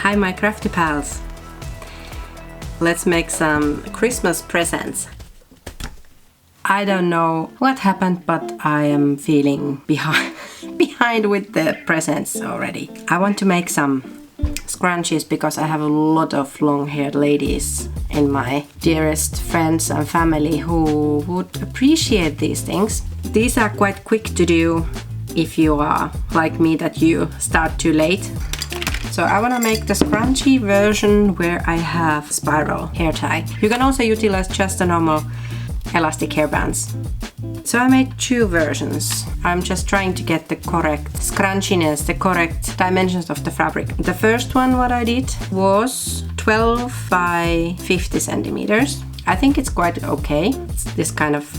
Hi my crafty pals! Let's make some Christmas presents. I don't know what happened, but I am feeling behind with the presents already. I want to make some scrunchies because I have a lot of long-haired ladies in my dearest friends and family who would appreciate these things. These are quite quick to do if you are like me, that you start too late. So I want to make the scrunchie version where I have spiral hair tie. You can also utilize just a normal elastic hairbands. So I made two versions. I'm just trying to get the correct scrunchiness, the correct dimensions of the fabric. The first one what I did was 12 by 50 centimeters. I think it's quite okay. It's this kind of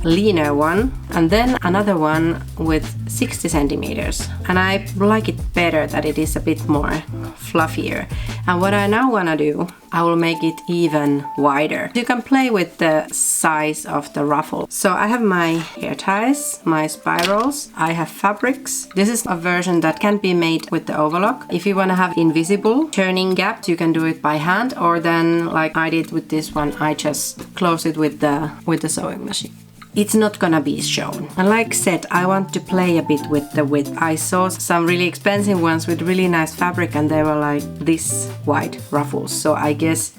leaner one, and then another one with 60 centimeters, and I like it better that it is a bit more fluffier. And what I now want to do, I will make it even wider. You can play with the size of the ruffle. So I have my hair ties, my spirals, I have fabrics. This is a version that can be made with the overlock. If you want to have invisible turning gaps, you can do it by hand, or then like I did with this one, I just close it with the sewing machine. It's not gonna be shown. And like I said, I want to play a bit with the width. I saw some really expensive ones with really nice fabric and they were like this wide ruffles. So I guess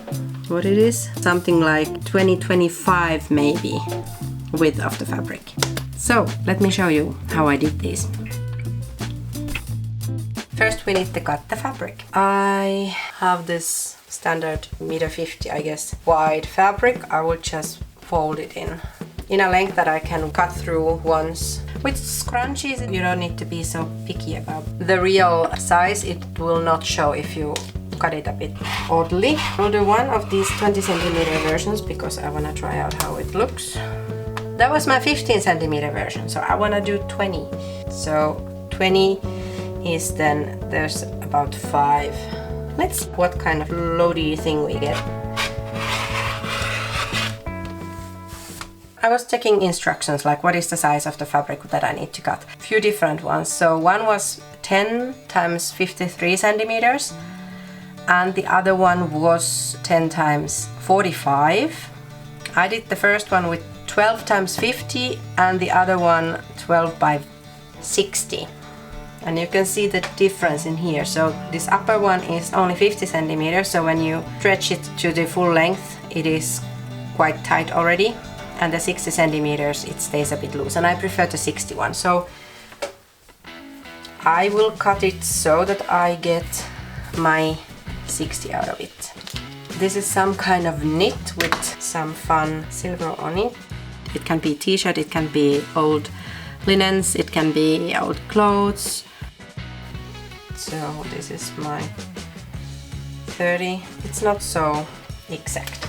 what it is, something like 20-25 maybe width of the fabric. So let me show you how I did these. First we need to cut the fabric. I have this standard 1.50 m, I guess, wide fabric. I will just fold it in a length that I can cut through once. With scrunchies, you don't need to be so picky about the real size. It will not show if you cut it a bit oddly. I'll do one of these 20 centimeter versions because I want to try out how it looks. That was my 15 centimeter version, so I want to do 20. So 20 is then, there's about 5. Let's see what kind of loady thing we get. I was checking instructions, like what is the size of the fabric that I need to cut. A few different ones. So one was 10 times 53 centimeters and the other one was 10 times 45. I did the first one with 12 times 50 and the other one 12 by 60. And you can see the difference in here. So this upper one is only 50 centimeters, so when you stretch it to the full length, it is quite tight already. And the 60 centimeters, it stays a bit loose, and I prefer the 61. So I will cut it so that I get my 60 out of it. This is some kind of knit with some fun silver on it. It can be t-shirt, it can be old linens, it can be old clothes. So this is my 30. It's not so exact.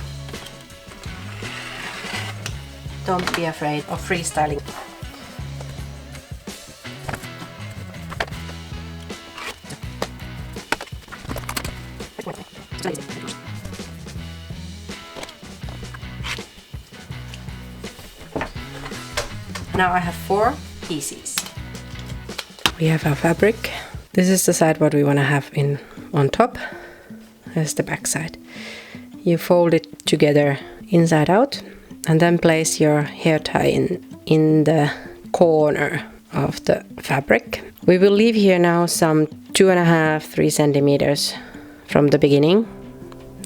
Don't be afraid of freestyling. Now I have 4 pieces. We have our fabric. This is the side what we want to have on top. There's the back side. You fold it together inside out. And then place your hair tie in the corner of the fabric. We will leave here now some 2.5-3 centimeters from the beginning,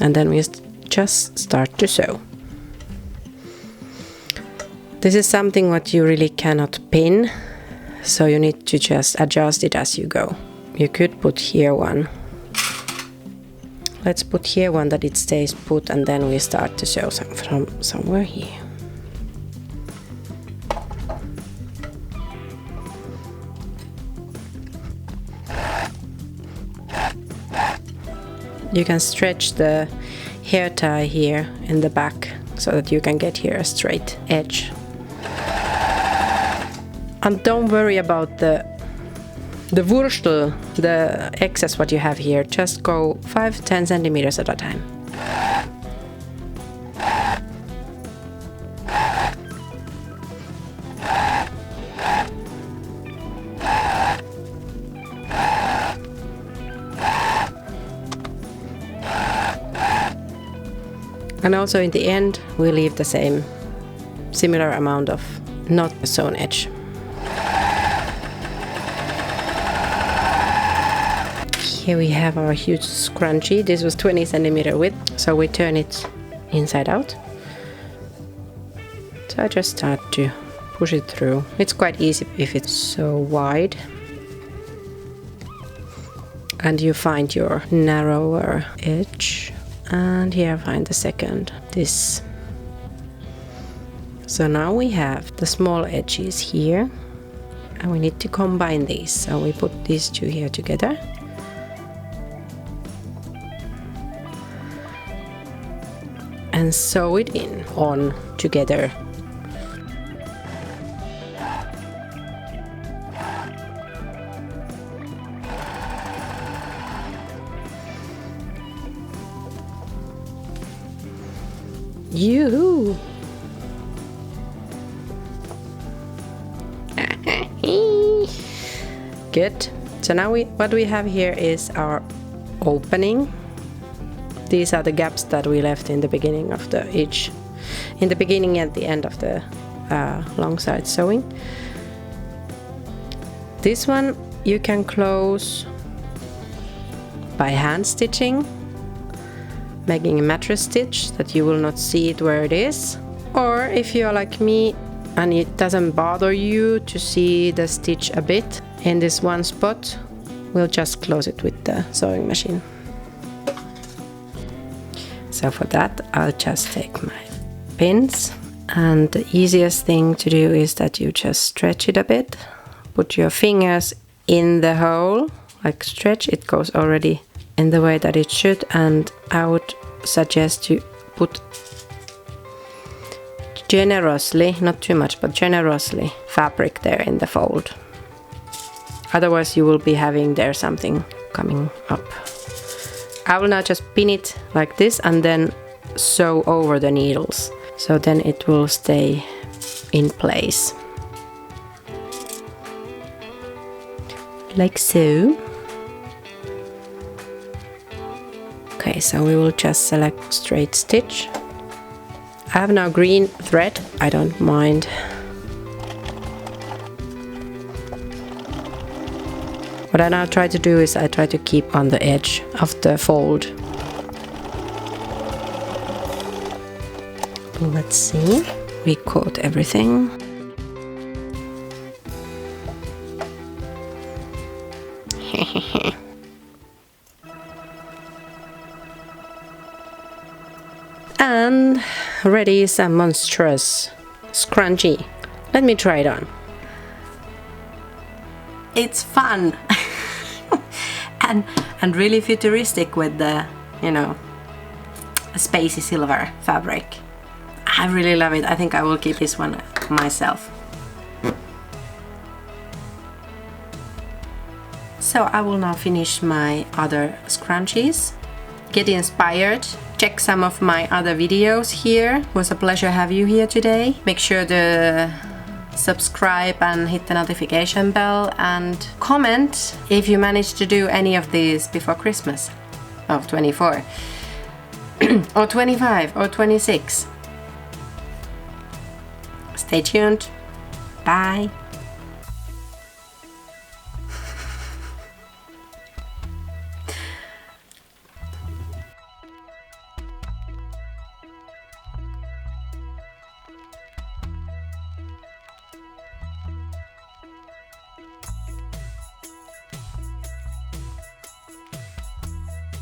and then we just start to sew. This is something what you really cannot pin, so you need to just adjust it as you go. You could put here one. Let's put here one that it stays put, and then we start to sew from somewhere here. You can stretch the hair tie here in the back so that you can get here a straight edge. And don't worry about the Wurstel, the excess what you have here. Just go 5-10 centimeters at a time. And also in the end we leave the similar amount of not sewn edge. Here we have our huge scrunchie. This was 20 centimeter width, so we turn it inside out. So I just start to push it through. It's quite easy if it's so wide. And you find your narrower edge. And here I find the second, this. So now we have the small edges here. And we need to combine these. So we put these two here together. And sew it on together. Yoo-hoo! Good. So now what we have here is our opening. These are the gaps that we left in the beginning of in the beginning and the end of the long side sewing. This one you can close by hand stitching, making a mattress stitch that you will not see it where it is. Or if you're like me and it doesn't bother you to see the stitch a bit in this one spot, we'll just close it with the sewing machine. So for that I'll just take my pins, and the easiest thing to do is that you just stretch it a bit, put your fingers in the hole, like stretch, it goes already in the way that it should, and I would suggest to put generously, not too much, but generously fabric there in the fold. Otherwise you will be having there something coming up. I will now just pin it like this and then sew over the needles, so then it will stay in place. Like so. Okay, so we will just select straight stitch. I have now green thread, I don't mind. What I now try to do is I try to keep on the edge of the fold. Let's see, we caught everything. And ready is a monstrous scrunchie. Let me try it on. It's fun and really futuristic with the, you know, spacey silver fabric. I really love it. I think I will keep this one myself. So I will now finish my other scrunchies. Get inspired. Check some of my other videos here. It was a pleasure to have you here today. Make sure to subscribe and hit the notification bell, and comment if you managed to do any of these before Christmas of 24 or 25 or 26. Stay tuned. Bye.